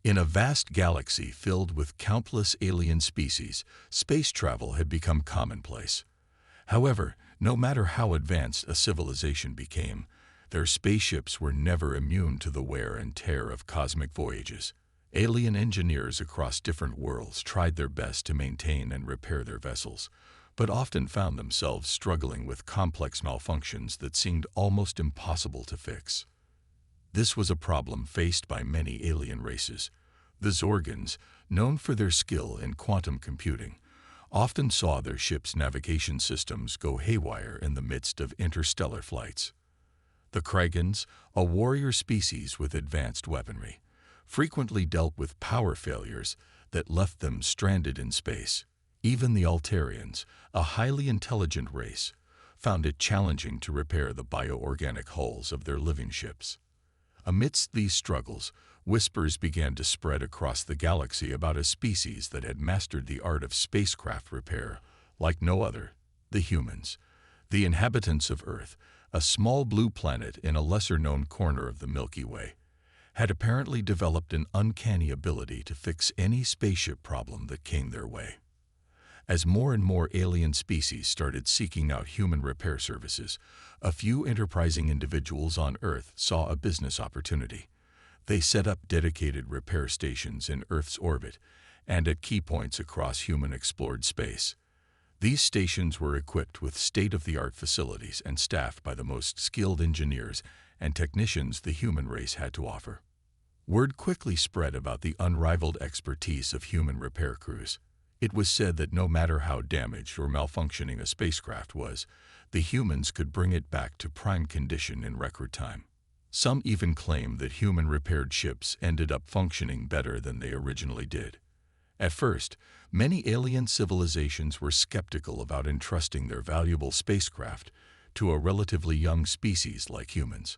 In a vast galaxy filled with countless alien species, space travel had become commonplace. However, no matter how advanced a civilization became, their spaceships were never immune to the wear and tear of cosmic voyages. Alien engineers across different worlds tried their best to maintain and repair their vessels, but often found themselves struggling with complex malfunctions that seemed almost impossible to fix. This was a problem faced by many alien races. The Zorgans, known for their skill in quantum computing, often saw their ships' navigation systems go haywire in the midst of interstellar flights. The Kragans, a warrior species with advanced weaponry, frequently dealt with power failures that left them stranded in space. Even the Altarians, a highly intelligent race, found it challenging to repair the bioorganic hulls of their living ships. Amidst these struggles, whispers began to spread across the galaxy about a species that had mastered the art of spacecraft repair like no other: the humans. The inhabitants of Earth, a small blue planet in a lesser-known corner of the Milky Way, had apparently developed an uncanny ability to fix any spaceship problem that came their way. As more and more alien species started seeking out human repair services, a few enterprising individuals on Earth saw a business opportunity. They set up dedicated repair stations in Earth's orbit and at key points across human-explored space. These stations were equipped with state-of-the-art facilities and staffed by the most skilled engineers and technicians the human race had to offer. Word quickly spread about the unrivaled expertise of human repair crews. It was said that no matter how damaged or malfunctioning a spacecraft was, the humans could bring it back to prime condition in record time. Some even claimed that human-repaired ships ended up functioning better than they originally did. At first, many alien civilizations were skeptical about entrusting their valuable spacecraft to a relatively young species like humans.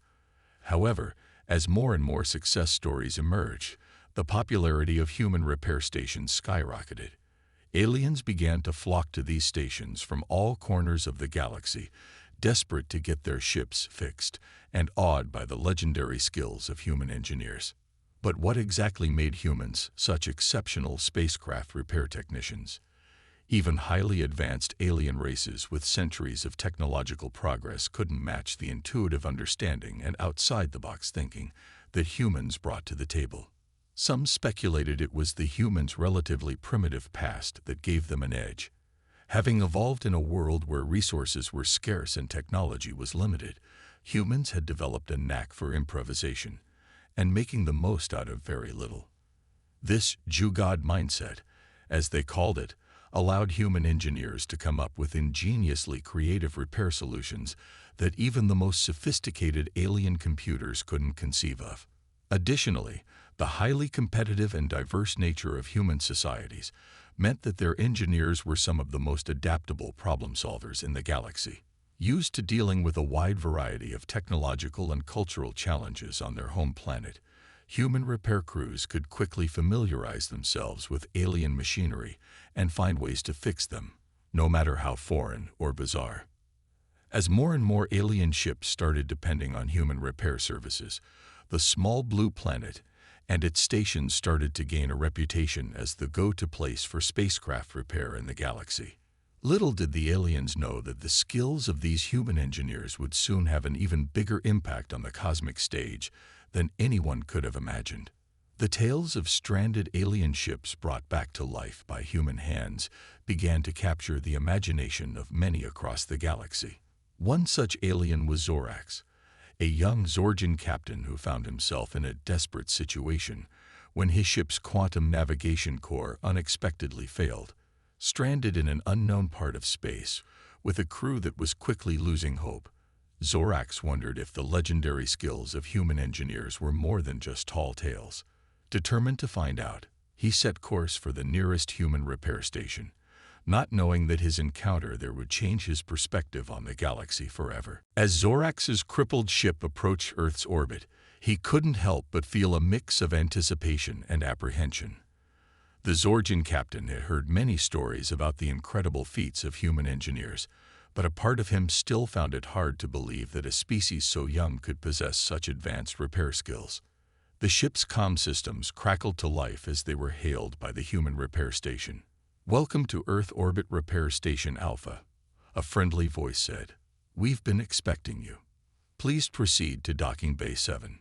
However, as more and more success stories emerged, the popularity of human repair stations skyrocketed. Aliens began to flock to these stations from all corners of the galaxy, desperate to get their ships fixed and awed by the legendary skills of human engineers. But what exactly made humans such exceptional spacecraft repair technicians? Even highly advanced alien races with centuries of technological progress couldn't match the intuitive understanding and outside-the-box thinking that humans brought to the table. Some speculated it was the humans' relatively primitive past that gave them an edge. Having evolved in a world where resources were scarce and technology was limited, humans had developed a knack for improvisation and making the most out of very little. This Jew-God mindset, as they called it, allowed human engineers to come up with ingeniously creative repair solutions that even the most sophisticated alien computers couldn't conceive of. Additionally, the highly competitive and diverse nature of human societies meant that their engineers were some of the most adaptable problem solvers in the galaxy. Used to dealing with a wide variety of technological and cultural challenges on their home planet, human repair crews could quickly familiarize themselves with alien machinery and find ways to fix them, no matter how foreign or bizarre. As more and more alien ships started depending on human repair services, the small blue planet and its stations started to gain a reputation as the go-to place for spacecraft repair in the galaxy. Little did the aliens know that the skills of these human engineers would soon have an even bigger impact on the cosmic stage than anyone could have imagined. The tales of stranded alien ships brought back to life by human hands began to capture the imagination of many across the galaxy. One such alien was Zorax, a young Zorgan captain who found himself in a desperate situation when his ship's quantum navigation core unexpectedly failed. Stranded in an unknown part of space, with a crew that was quickly losing hope, Zorax wondered if the legendary skills of human engineers were more than just tall tales. Determined to find out, he set course for the nearest human repair station, not knowing that his encounter there would change his perspective on the galaxy forever. As Zorax's crippled ship approached Earth's orbit, he couldn't help but feel a mix of anticipation and apprehension. The Zorgan captain had heard many stories about the incredible feats of human engineers, but a part of him still found it hard to believe that a species so young could possess such advanced repair skills. The ship's comm systems crackled to life as they were hailed by the human repair station. "Welcome to Earth Orbit Repair Station Alpha," a friendly voice said. "We've been expecting you. Please proceed to Docking Bay 7.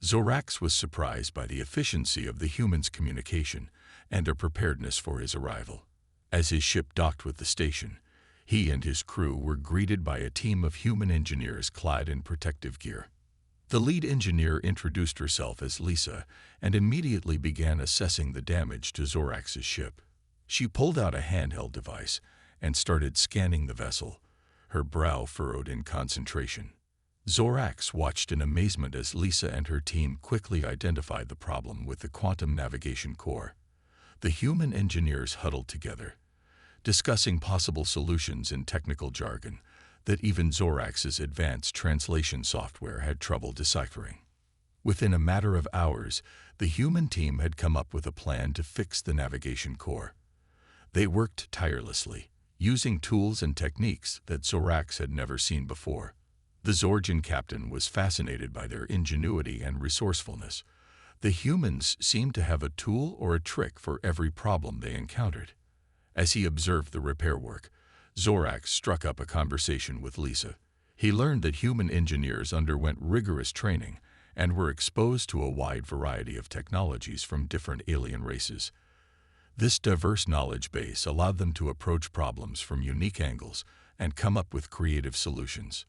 Zorax was surprised by the efficiency of the humans' communication and their preparedness for his arrival. As his ship docked with the station, he and his crew were greeted by a team of human engineers clad in protective gear. The lead engineer introduced herself as Lisa and immediately began assessing the damage to Zorax's ship. She pulled out a handheld device and started scanning the vessel, her brow furrowed in concentration. Zorax watched in amazement as Lisa and her team quickly identified the problem with the quantum navigation core. The human engineers huddled together, discussing possible solutions in technical jargon that even Zorax's advanced translation software had trouble deciphering. Within a matter of hours, the human team had come up with a plan to fix the navigation core. They worked tirelessly, using tools and techniques that Zorax had never seen before. The Zorgian captain was fascinated by their ingenuity and resourcefulness. The humans seemed to have a tool or a trick for every problem they encountered. As he observed the repair work, Zorax struck up a conversation with Lisa. He learned that human engineers underwent rigorous training and were exposed to a wide variety of technologies from different alien races. This diverse knowledge base allowed them to approach problems from unique angles and come up with creative solutions.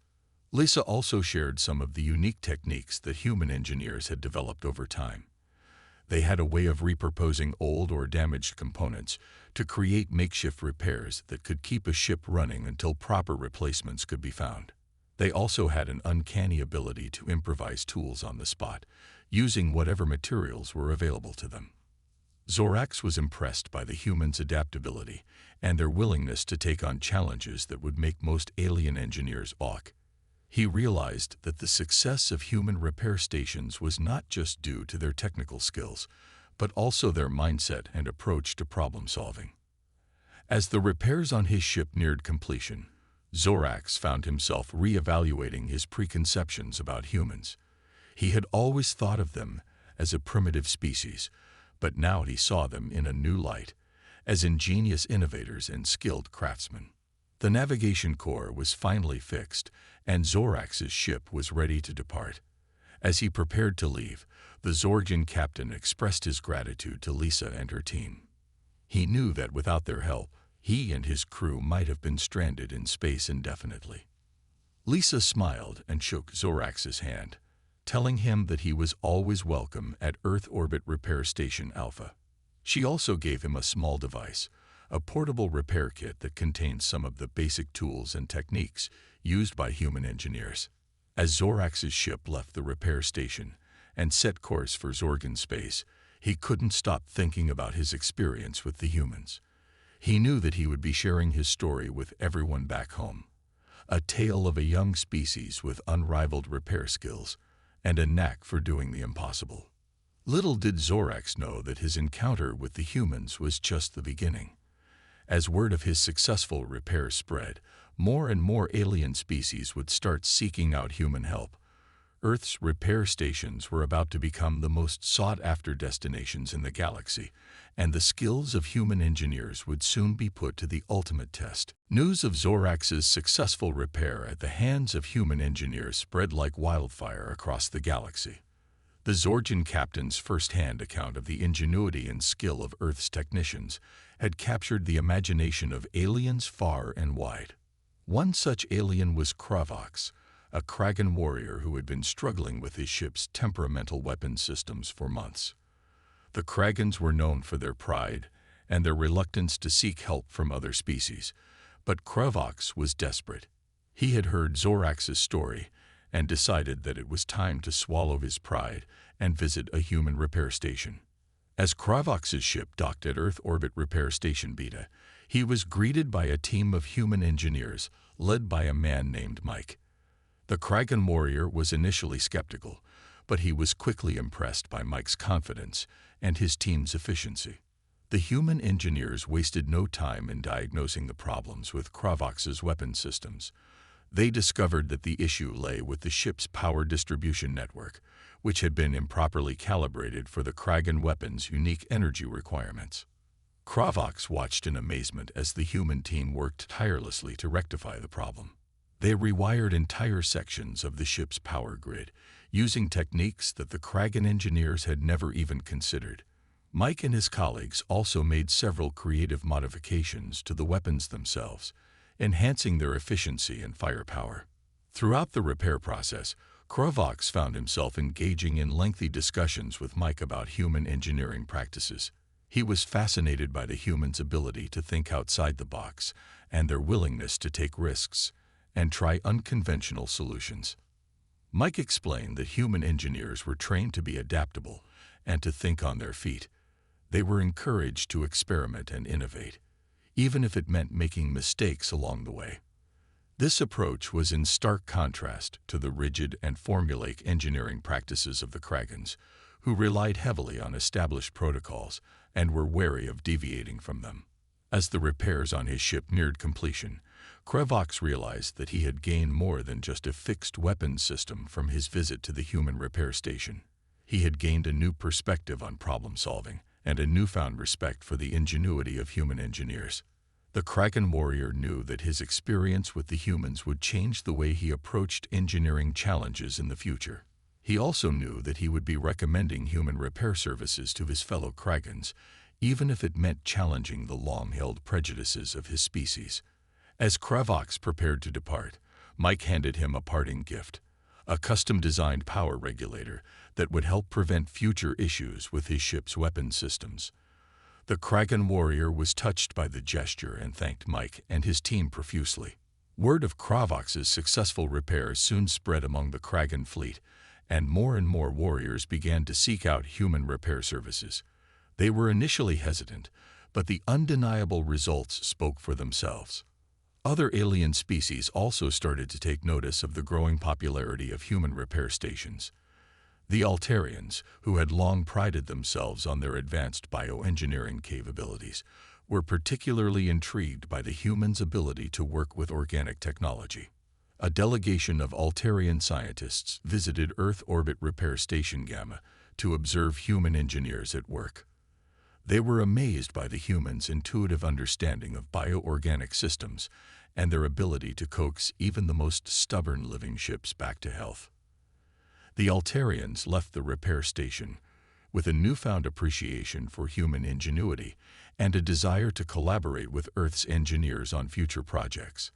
Lisa also shared some of the unique techniques that human engineers had developed over time. They had a way of repurposing old or damaged components to create makeshift repairs that could keep a ship running until proper replacements could be found. They also had an uncanny ability to improvise tools on the spot, using whatever materials were available to them. Zorax was impressed by the humans' adaptability and their willingness to take on challenges that would make most alien engineers balk. He realized that the success of human repair stations was not just due to their technical skills, but also their mindset and approach to problem solving. As the repairs on his ship neared completion, Zorax found himself reevaluating his preconceptions about humans. He had always thought of them as a primitive species, but now he saw them in a new light, as ingenious innovators and skilled craftsmen. The navigation core was finally fixed, and Zorax's ship was ready to depart. As he prepared to leave, the Zorgian captain expressed his gratitude to Lisa and her team. He knew that without their help, he and his crew might have been stranded in space indefinitely. Lisa smiled and shook Zorax's hand, telling him that he was always welcome at Earth Orbit Repair Station Alpha. She also gave him a small device, a portable repair kit that contained some of the basic tools and techniques used by human engineers. As Zorax's ship left the repair station and set course for Zorgan space, he couldn't stop thinking about his experience with the humans. He knew that he would be sharing his story with everyone back home, a tale of a young species with unrivaled repair skills and a knack for doing the impossible. Little did Zorax know that his encounter with the humans was just the beginning. As word of his successful repair spread, more and more alien species would start seeking out human help. Earth's repair stations were about to become the most sought-after destinations in the galaxy, and the skills of human engineers would soon be put to the ultimate test. News of Zorax's successful repair at the hands of human engineers spread like wildfire across the galaxy. The Zorgian captain's first-hand account of the ingenuity and skill of Earth's technicians had captured the imagination of aliens far and wide. One such alien was Zorax, a Kragan warrior who had been struggling with his ship's temperamental weapon systems for months. The Kragans were known for their pride and their reluctance to seek help from other species, but Zorax was desperate. He had heard Zorax's story and decided that it was time to swallow his pride and visit a human repair station. As Zorax's ship docked at Earth Orbit Repair Station Beta, he was greeted by a team of human engineers led by a man named Mike. The Kragan warrior was initially skeptical, but he was quickly impressed by Mike's confidence and his team's efficiency. The human engineers wasted no time in diagnosing the problems with Zorax's weapon systems. They discovered that the issue lay with the ship's power distribution network, which had been improperly calibrated for the Kragan weapon's unique energy requirements. Zorax watched in amazement as the human team worked tirelessly to rectify the problem. They rewired entire sections of the ship's power grid, using techniques that the Kragan engineers had never even considered. Mike and his colleagues also made several creative modifications to the weapons themselves, enhancing their efficiency and firepower. Throughout the repair process, Zorax found himself engaging in lengthy discussions with Mike about human engineering practices. He was fascinated by the humans' ability to think outside the box and their willingness to take risks and try unconventional solutions. Mike explained that human engineers were trained to be adaptable and to think on their feet. They were encouraged to experiment and innovate, even if it meant making mistakes along the way. This approach was in stark contrast to the rigid and formulaic engineering practices of the Kragans, who relied heavily on established protocols and were wary of deviating from them. As the repairs on his ship neared completion, Zorax realized that he had gained more than just a fixed weapons system from his visit to the human repair station. He had gained a new perspective on problem solving and a newfound respect for the ingenuity of human engineers. The Kragan warrior knew that his experience with the humans would change the way he approached engineering challenges in the future. He also knew that he would be recommending human repair services to his fellow Kragans, even if it meant challenging the long-held prejudices of his species. As Zorax prepared to depart, Mike handed him a parting gift, a custom-designed power regulator that would help prevent future issues with his ship's weapon systems. The Kragan warrior was touched by the gesture and thanked Mike and his team profusely. Word of Zorax's successful repairs soon spread among the Kragan fleet, and more warriors began to seek out human repair services. They were initially hesitant, but the undeniable results spoke for themselves. Other alien species also started to take notice of the growing popularity of human repair stations. The Altarians, who had long prided themselves on their advanced bioengineering capabilities, were particularly intrigued by the humans' ability to work with organic technology. A delegation of Altarian scientists visited Earth Orbit Repair Station Gamma to observe human engineers at work. They were amazed by the humans' intuitive understanding of bioorganic systems and their ability to coax even the most stubborn living ships back to health. The Altarians left the repair station with a newfound appreciation for human ingenuity and a desire to collaborate with Earth's engineers on future projects.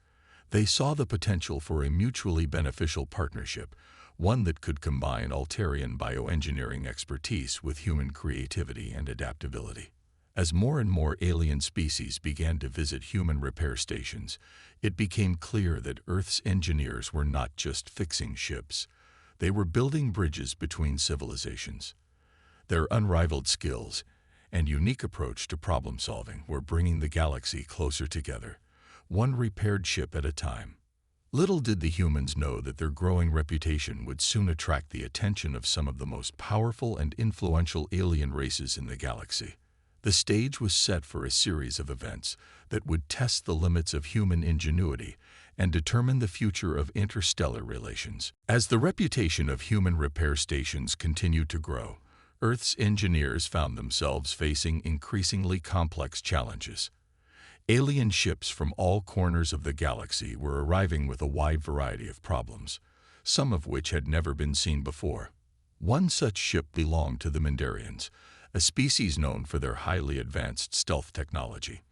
They saw the potential for a mutually beneficial partnership, one that could combine Altarian bioengineering expertise with human creativity and adaptability. As more and more alien species began to visit human repair stations, it became clear that Earth's engineers were not just fixing ships. They were building bridges between civilizations. Their unrivaled skills and unique approach to problem solving were bringing the galaxy closer together, one repaired ship at a time. Little did the humans know that their growing reputation would soon attract the attention of some of the most powerful and influential alien races in the galaxy. The stage was set for a series of events that would test the limits of human ingenuity and determine the future of interstellar relations. As the reputation of human repair stations continued to grow, Earth's engineers found themselves facing increasingly complex challenges. Alien ships from all corners of the galaxy were arriving with a wide variety of problems, some of which had never been seen before. One such ship belonged to the Mindarians, a species known for their highly advanced stealth technology.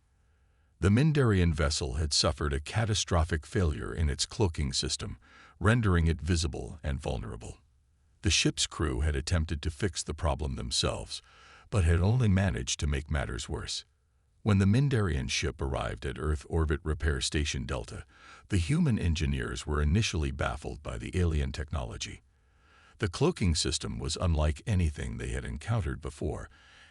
The Mindarian vessel had suffered a catastrophic failure in its cloaking system, rendering it visible and vulnerable. The ship's crew had attempted to fix the problem themselves, but had only managed to make matters worse. When the Mindarian ship arrived at Earth Orbit Repair Station Delta, the human engineers were initially baffled by the alien technology. The cloaking system was unlike anything they had encountered before,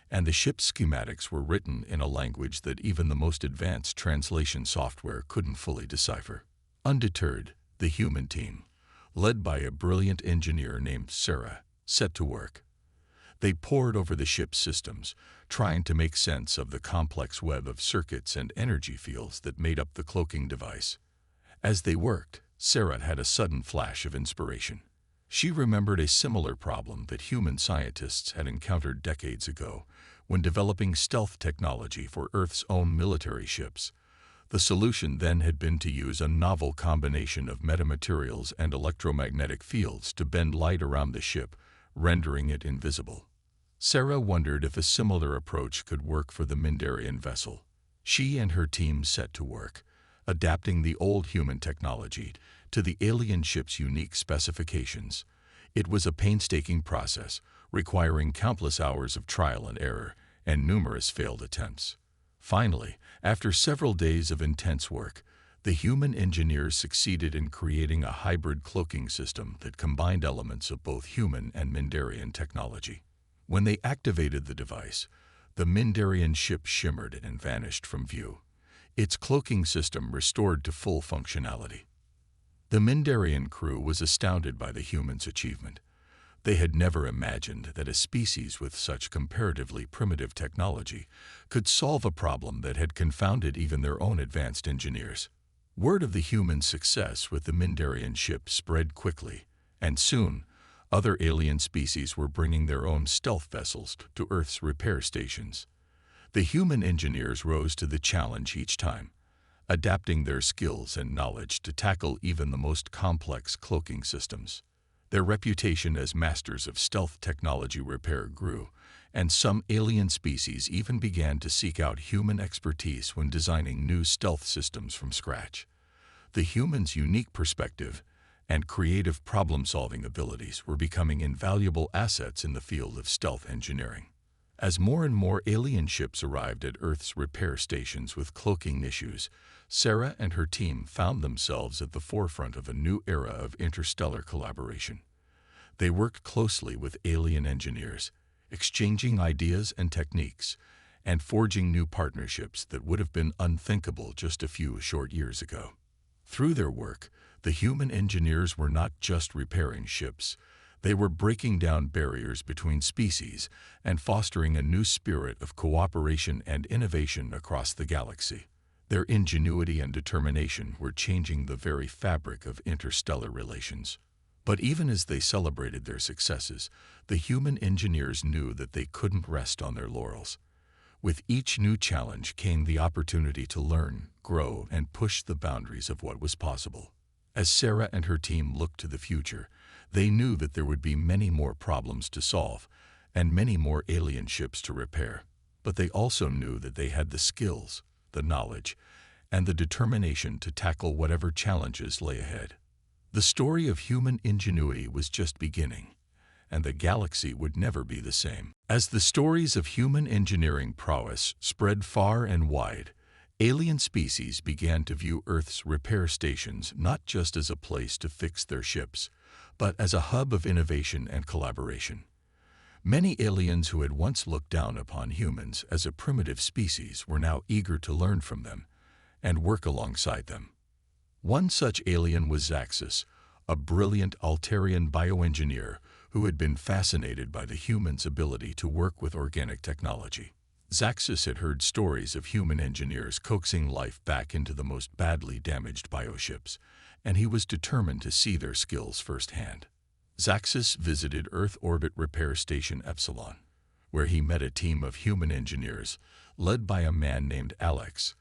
and the ship's schematics were written in a language that even the most advanced translation software couldn't fully decipher. Undeterred, the human team, led by a brilliant engineer named Sarah, set to work. They pored over the ship's systems, trying to make sense of the complex web of circuits and energy fields that made up the cloaking device. As they worked, Sarah had a sudden flash of inspiration. She remembered a similar problem that human scientists had encountered decades ago when developing stealth technology for Earth's own military ships. The solution then had been to use a novel combination of metamaterials and electromagnetic fields to bend light around the ship, rendering it invisible. Sarah wondered if a similar approach could work for the Mindarian vessel. She and her team set to work, adapting the old human technology to the alien ship's unique specifications. It was a painstaking process, requiring countless hours of trial and error and numerous failed attempts. Finally, after several days of intense work, the human engineers succeeded in creating a hybrid cloaking system that combined elements of both human and Mindarian technology. When they activated the device, the Mindarian ship shimmered and vanished from view, its cloaking system restored to full functionality. The Mindarian crew was astounded by the humans' achievement. They had never imagined that a species with such comparatively primitive technology could solve a problem that had confounded even their own advanced engineers. Word of the humans' success with the Mindarian ship spread quickly, and soon, other alien species were bringing their own stealth vessels to Earth's repair stations. The human engineers rose to the challenge each time, adapting their skills and knowledge to tackle even the most complex cloaking systems. Their reputation as masters of stealth technology repair grew, and some alien species even began to seek out human expertise when designing new stealth systems from scratch. The humans' unique perspective and creative problem-solving abilities were becoming invaluable assets in the field of stealth engineering. As more and more alien ships arrived at Earth's repair stations with cloaking issues, Sarah and her team found themselves at the forefront of a new era of interstellar collaboration. They worked closely with alien engineers, exchanging ideas and techniques, and forging new partnerships that would have been unthinkable just a few short years ago. Through their work, the human engineers were not just repairing ships. They were breaking down barriers between species and fostering a new spirit of cooperation and innovation across the galaxy. Their ingenuity and determination were changing the very fabric of interstellar relations. But even as they celebrated their successes, the human engineers knew that they couldn't rest on their laurels. With each new challenge came the opportunity to learn, grow, and push the boundaries of what was possible. As Sarah and her team looked to the future, they knew that there would be many more problems to solve and many more alien ships to repair. But they also knew that they had the skills, the knowledge, and the determination to tackle whatever challenges lay ahead. The story of human ingenuity was just beginning, and the galaxy would never be the same. As the stories of human engineering prowess spread far and wide, alien species began to view Earth's repair stations not just as a place to fix their ships, but as a hub of innovation and collaboration. Many aliens who had once looked down upon humans as a primitive species were now eager to learn from them and work alongside them. One such alien was Zaxus, a brilliant Altarian bioengineer who had been fascinated by the humans' ability to work with organic technology. Zaxus had heard stories of human engineers coaxing life back into the most badly damaged bioships, and he was determined to see their skills firsthand. Zaxus visited Earth Orbit Repair Station Epsilon, where he met a team of human engineers led by a man named Alex.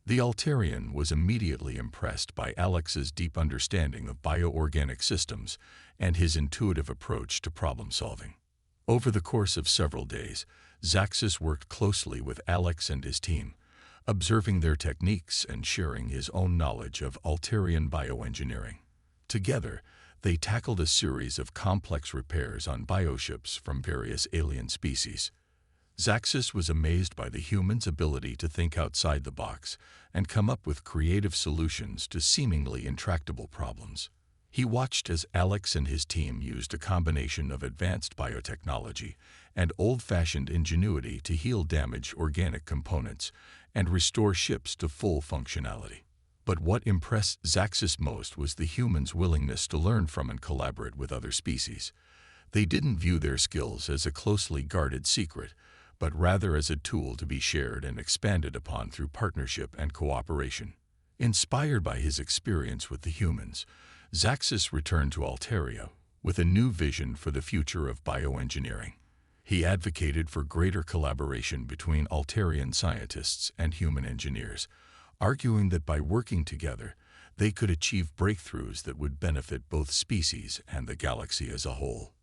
The Altarian was immediately impressed by Alex's deep understanding of bioorganic systems and his intuitive approach to problem-solving. Over the course of several days, Zaxus worked closely with Alex and his team, observing their techniques and sharing his own knowledge of Altarian bioengineering. Together, they tackled a series of complex repairs on bioships from various alien species. Zaxus was amazed by the humans' ability to think outside the box and come up with creative solutions to seemingly intractable problems. He watched as Alex and his team used a combination of advanced biotechnology and old-fashioned ingenuity to heal damaged organic components and restore ships to full functionality. But what impressed Zaxus most was the humans' willingness to learn from and collaborate with other species. They didn't view their skills as a closely guarded secret, but rather as a tool to be shared and expanded upon through partnership and cooperation. Inspired by his experience with the humans, Zaxis returned to Altaria with a new vision for the future of bioengineering. He advocated for greater collaboration between Altarian scientists and human engineers, arguing that by working together, they could achieve breakthroughs that would benefit both species and the galaxy as a whole.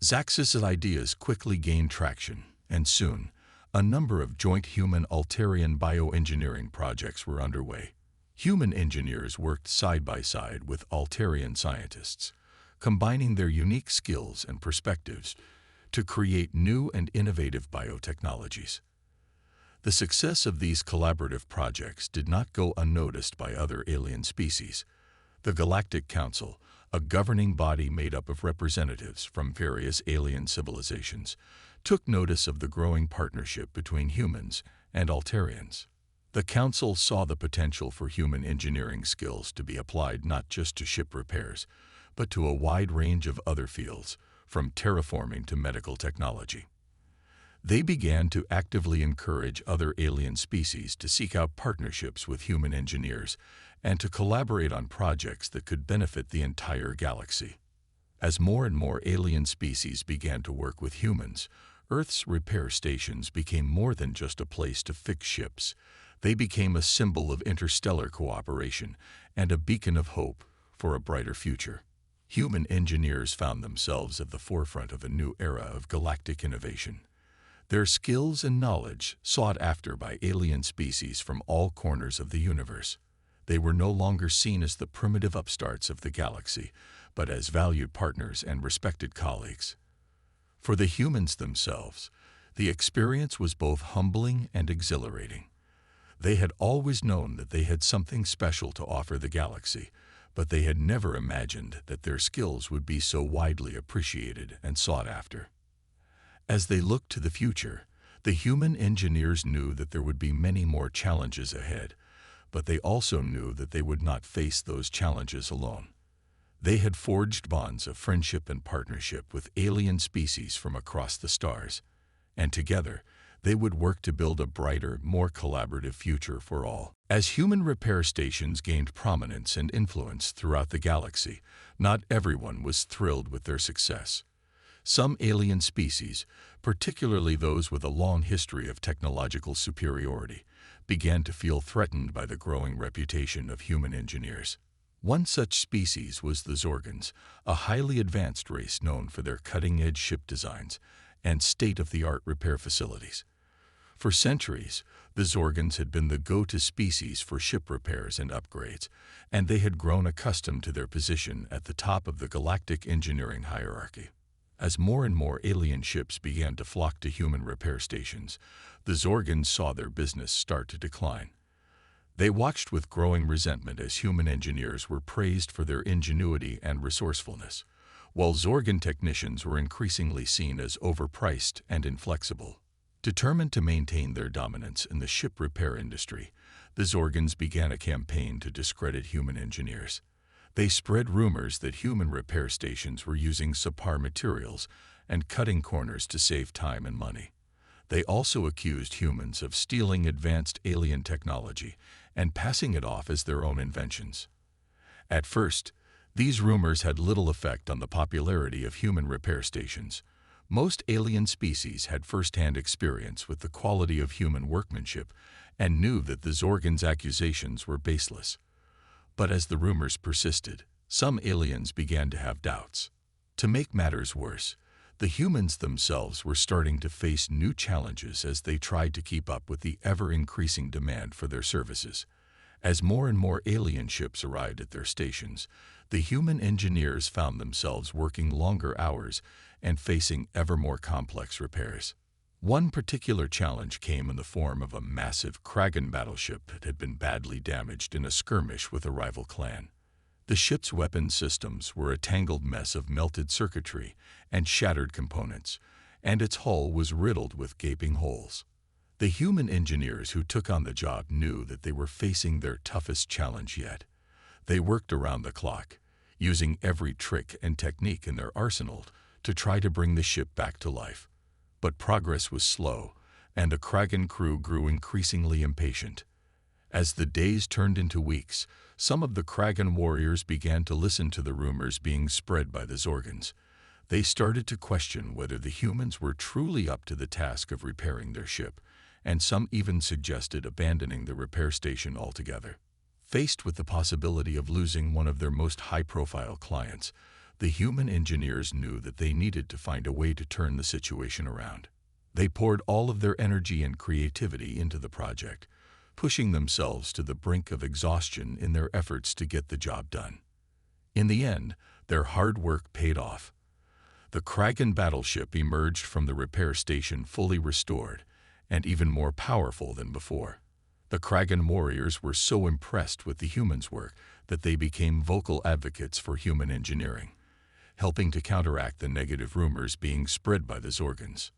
Zaxis' ideas quickly gained traction, and soon, a number of joint human-Altarian bioengineering projects were underway. Human engineers worked side by side with Altarian scientists, combining their unique skills and perspectives to create new and innovative biotechnologies. The success of these collaborative projects did not go unnoticed by other alien species. The Galactic Council, a governing body made up of representatives from various alien civilizations, took notice of the growing partnership between humans and Altarians. The Council saw the potential for human engineering skills to be applied not just to ship repairs, but to a wide range of other fields, from terraforming to medical technology. They began to actively encourage other alien species to seek out partnerships with human engineers and to collaborate on projects that could benefit the entire galaxy. As more and more alien species began to work with humans, Earth's repair stations became more than just a place to fix ships. They became a symbol of interstellar cooperation and a beacon of hope for a brighter future. Human engineers found themselves at the forefront of a new era of galactic innovation. Their skills and knowledge sought after by alien species from all corners of the universe. They were no longer seen as the primitive upstarts of the galaxy, but as valued partners and respected colleagues. For the humans themselves, the experience was both humbling and exhilarating. They had always known that they had something special to offer the galaxy, but they had never imagined that their skills would be so widely appreciated and sought after. As they looked to the future, the human engineers knew that there would be many more challenges ahead, but they also knew that they would not face those challenges alone. They had forged bonds of friendship and partnership with alien species from across the stars, and together they would work to build a brighter, more collaborative future for all. As human repair stations gained prominence and influence throughout the galaxy, not everyone was thrilled with their success. Some alien species, particularly those with a long history of technological superiority, began to feel threatened by the growing reputation of human engineers. One such species was the Zorgans, a highly advanced race known for their cutting-edge ship designs and state-of-the-art repair facilities. For centuries, the Zorgans had been the go-to species for ship repairs and upgrades, and they had grown accustomed to their position at the top of the galactic engineering hierarchy. As more and more alien ships began to flock to human repair stations, the Zorgans saw their business start to decline. They watched with growing resentment as human engineers were praised for their ingenuity and resourcefulness, while Zorgan technicians were increasingly seen as overpriced and inflexible. Determined to maintain their dominance in the ship repair industry, the Zorgans began a campaign to discredit human engineers. They spread rumors that human repair stations were using subpar materials and cutting corners to save time and money. They also accused humans of stealing advanced alien technology and passing it off as their own inventions. At first, these rumors had little effect on the popularity of human repair stations. Most alien species had first-hand experience with the quality of human workmanship and knew that the Zorgans' accusations were baseless. But as the rumors persisted, some aliens began to have doubts. To make matters worse, the humans themselves were starting to face new challenges as they tried to keep up with the ever-increasing demand for their services. As more and more alien ships arrived at their stations, the human engineers found themselves working longer hours and facing ever more complex repairs. One particular challenge came in the form of a massive Kragan battleship that had been badly damaged in a skirmish with a rival clan. The ship's weapon systems were a tangled mess of melted circuitry and shattered components, and its hull was riddled with gaping holes. The human engineers who took on the job knew that they were facing their toughest challenge yet. They worked around the clock, using every trick and technique in their arsenal to try to bring the ship back to life. But progress was slow, and the Kragan crew grew increasingly impatient. As the days turned into weeks, some of the Kragan warriors began to listen to the rumors being spread by the Zorgans. They started to question whether the humans were truly up to the task of repairing their ship, and some even suggested abandoning the repair station altogether. Faced with the possibility of losing one of their most high-profile clients, the human engineers knew that they needed to find a way to turn the situation around. They poured all of their energy and creativity into the project, pushing themselves to the brink of exhaustion in their efforts to get the job done. In the end, their hard work paid off. The Kragan battleship emerged from the repair station fully restored and even more powerful than before. The Kragan warriors were so impressed with the humans' work that they became vocal advocates for human engineering, helping to counteract the negative rumors being spread by the Zorgans.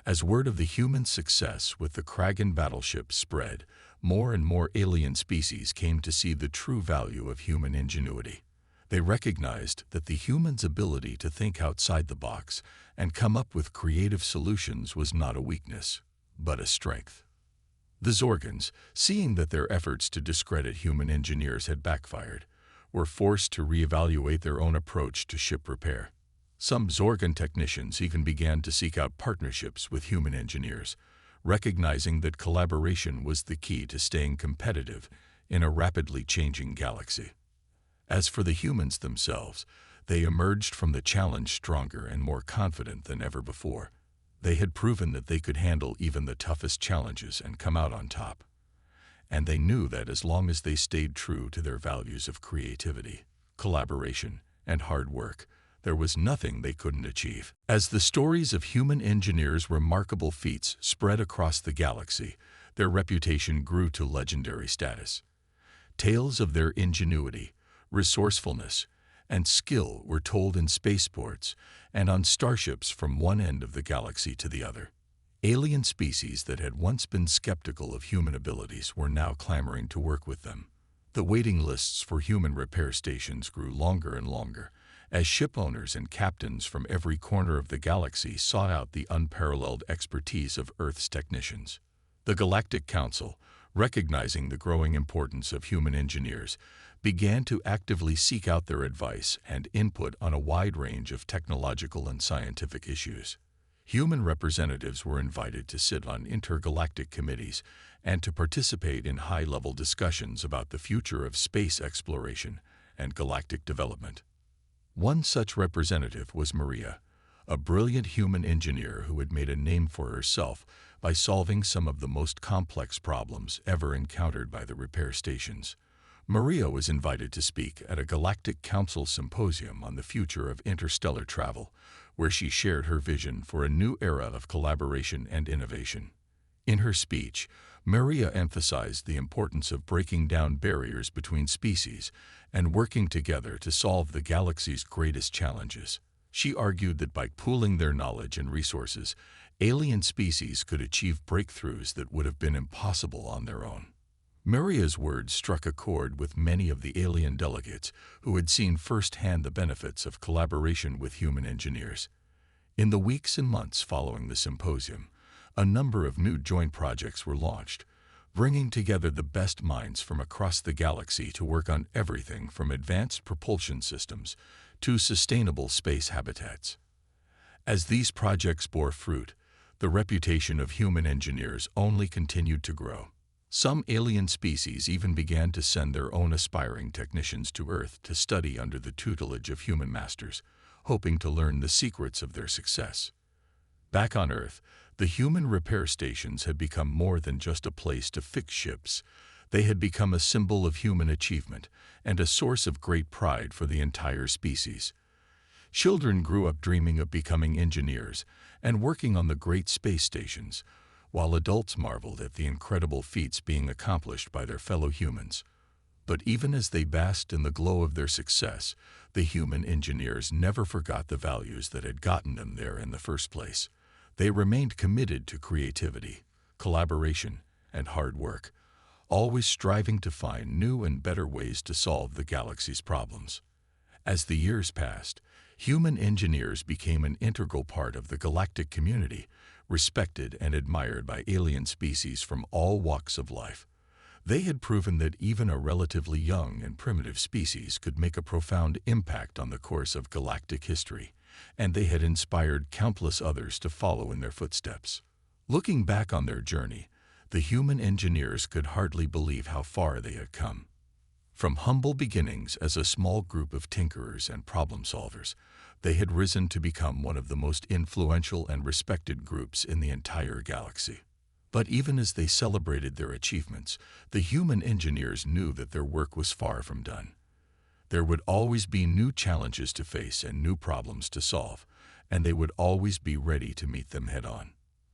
As word of the human success with the Kragan battleship spread, more and more alien species came to see the true value of human ingenuity. They recognized that the humans' ability to think outside the box and come up with creative solutions was not a weakness, but a strength. The Zorgans, seeing that their efforts to discredit human engineers had backfired, were forced to reevaluate their own approach to ship repair. Some Zorgan technicians even began to seek out partnerships with human engineers, recognizing that collaboration was the key to staying competitive in a rapidly changing galaxy. As for the humans themselves, they emerged from the challenge stronger and more confident than ever before. They had proven that they could handle even the toughest challenges and come out on top. And they knew that as long as they stayed true to their values of creativity, collaboration, and hard work, there was nothing they couldn't achieve. As the stories of human engineers' remarkable feats spread across the galaxy, their reputation grew to legendary status. Tales of their ingenuity, resourcefulness, and skill were told in spaceports and on starships from one end of the galaxy to the other. Alien species that had once been skeptical of human abilities were now clamoring to work with them. The waiting lists for human repair stations grew longer and longer, as ship owners and captains from every corner of the galaxy sought out the unparalleled expertise of Earth's technicians. The Galactic Council, recognizing the growing importance of human engineers, began to actively seek out their advice and input on a wide range of technological and scientific issues. Human representatives were invited to sit on intergalactic committees and to participate in high-level discussions about the future of space exploration and galactic development. One such representative was Maria, a brilliant human engineer who had made a name for herself by solving some of the most complex problems ever encountered by the repair stations. Maria was invited to speak at a Galactic Council symposium on the future of interstellar travel, where she shared her vision for a new era of collaboration and innovation. In her speech, Maria emphasized the importance of breaking down barriers between species and working together to solve the galaxy's greatest challenges. She argued that by pooling their knowledge and resources, alien species could achieve breakthroughs that would have been impossible on their own. Maria's words struck a chord with many of the alien delegates who had seen firsthand the benefits of collaboration with human engineers. In the weeks and months following the symposium, a number of new joint projects were launched, bringing together the best minds from across the galaxy to work on everything from advanced propulsion systems to sustainable space habitats. As these projects bore fruit, the reputation of human engineers only continued to grow. Some alien species even began to send their own aspiring technicians to Earth to study under the tutelage of human masters, hoping to learn the secrets of their success. Back on Earth, the human repair stations had become more than just a place to fix ships. They had become a symbol of human achievement and a source of great pride for the entire species. Children grew up dreaming of becoming engineers and working on the great space stations, while adults marveled at the incredible feats being accomplished by their fellow humans. But even as they basked in the glow of their success, the human engineers never forgot the values that had gotten them there in the first place. They remained committed to creativity, collaboration, and hard work, always striving to find new and better ways to solve the galaxy's problems. As the years passed, human engineers became an integral part of the galactic community, respected and admired by alien species from all walks of life. They had proven that even a relatively young and primitive species could make a profound impact on the course of galactic history, and they had inspired countless others to follow in their footsteps. Looking back on their journey, the human engineers could hardly believe how far they had come. From humble beginnings as a small group of tinkerers and problem solvers, they had risen to become one of the most influential and respected groups in the entire galaxy. But even as they celebrated their achievements, the human engineers knew that their work was far from done. There would always be new challenges to face and new problems to solve, and they would always be ready to meet them head-on.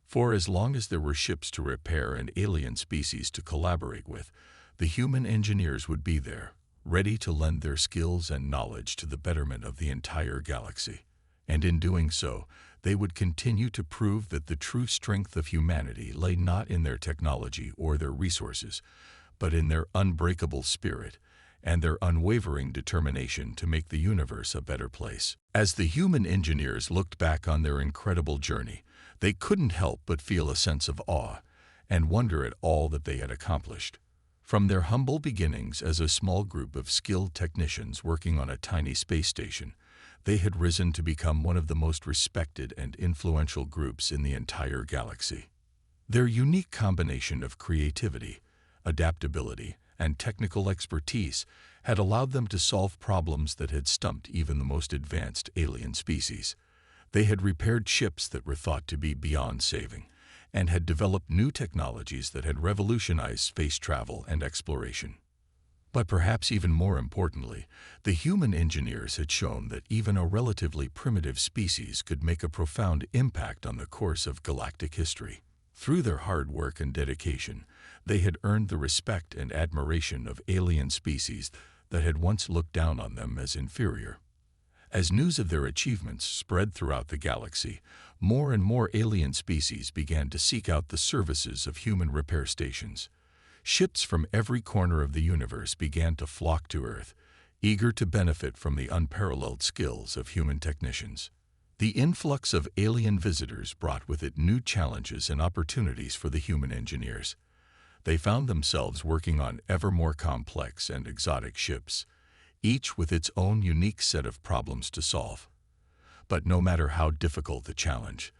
For as long as there were ships to repair and alien species to collaborate with, the human engineers would be there, ready to lend their skills and knowledge to the betterment of the entire galaxy. And in doing so, they would continue to prove that the true strength of humanity lay not in their technology or their resources, but in their unbreakable spirit and their unwavering determination to make the universe a better place. As the human engineers looked back on their incredible journey, they couldn't help but feel a sense of awe and wonder at all that they had accomplished. From their humble beginnings as a small group of skilled technicians working on a tiny space station, they had risen to become one of the most respected and influential groups in the entire galaxy. Their unique combination of creativity, adaptability, and technical expertise had allowed them to solve problems that had stumped even the most advanced alien species. They had repaired ships that were thought to be beyond saving, and had developed new technologies that had revolutionized space travel and exploration. But perhaps even more importantly, the human engineers had shown that even a relatively primitive species could make a profound impact on the course of galactic history. Through their hard work and dedication, they had earned the respect and admiration of alien species that had once looked down on them as inferior. As news of their achievements spread throughout the galaxy, more and more alien species began to seek out the services of human repair stations. Ships from every corner of the universe began to flock to Earth, eager to benefit from the unparalleled skills of human technicians. The influx of alien visitors brought with it new challenges and opportunities for the human engineers. They found themselves working on ever more complex and exotic ships, each with its own unique set of problems to solve. But no matter how difficult the challenge,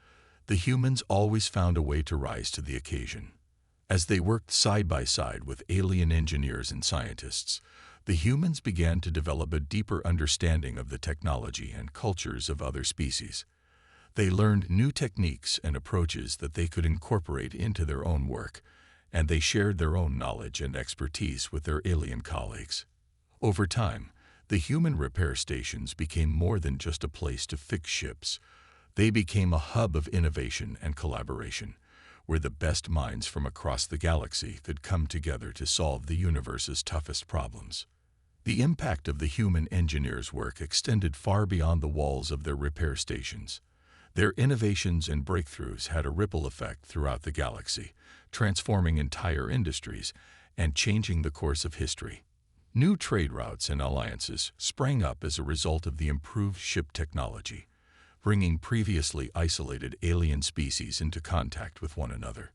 the humans always found a way to rise to the occasion. As they worked side by side with alien engineers and scientists, the humans began to develop a deeper understanding of the technology and cultures of other species. They learned new techniques and approaches that they could incorporate into their own work, and they shared their own knowledge and expertise with their alien colleagues. Over time, the human repair stations became more than just a place to fix ships. They became a hub of innovation and collaboration, where the best minds from across the galaxy could come together to solve the universe's toughest problems. The impact of the human engineers' work extended far beyond the walls of their repair stations. Their innovations and breakthroughs had a ripple effect throughout the galaxy, transforming entire industries and changing the course of history. New trade routes and alliances sprang up as a result of the improved ship technology, bringing previously isolated alien species into contact with one another.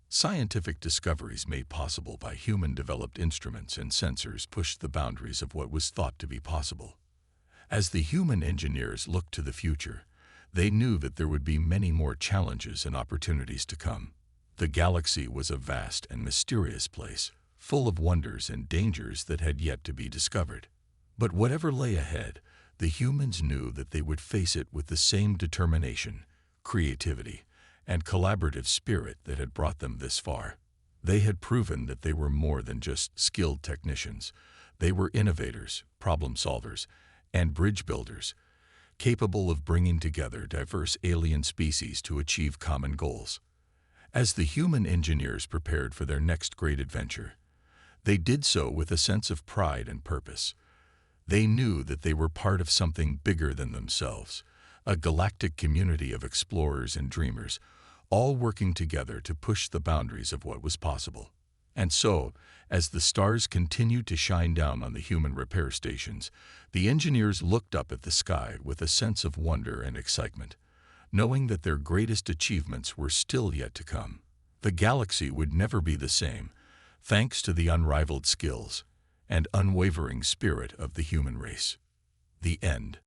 Scientific discoveries made possible by human-developed instruments and sensors pushed the boundaries of what was thought to be possible. As the human engineers looked to the future, they knew that there would be many more challenges and opportunities to come. The galaxy was a vast and mysterious place, full of wonders and dangers that had yet to be discovered. But whatever lay ahead, the humans knew that they would face it with the same determination, creativity, and collaborative spirit that had brought them this far. They had proven that they were more than just skilled technicians. They were innovators, problem solvers, and bridge builders, capable of bringing together diverse alien species to achieve common goals. As the human engineers prepared for their next great adventure, they did so with a sense of pride and purpose. They knew that they were part of something bigger than themselves, a galactic community of explorers and dreamers, all working together to push the boundaries of what was possible. And so, as the stars continued to shine down on the human repair stations, the engineers looked up at the sky with a sense of wonder and excitement, knowing that their greatest achievements were still yet to come. The galaxy would never be the same, thanks to the unrivaled skills and unwavering spirit of the human race. The end.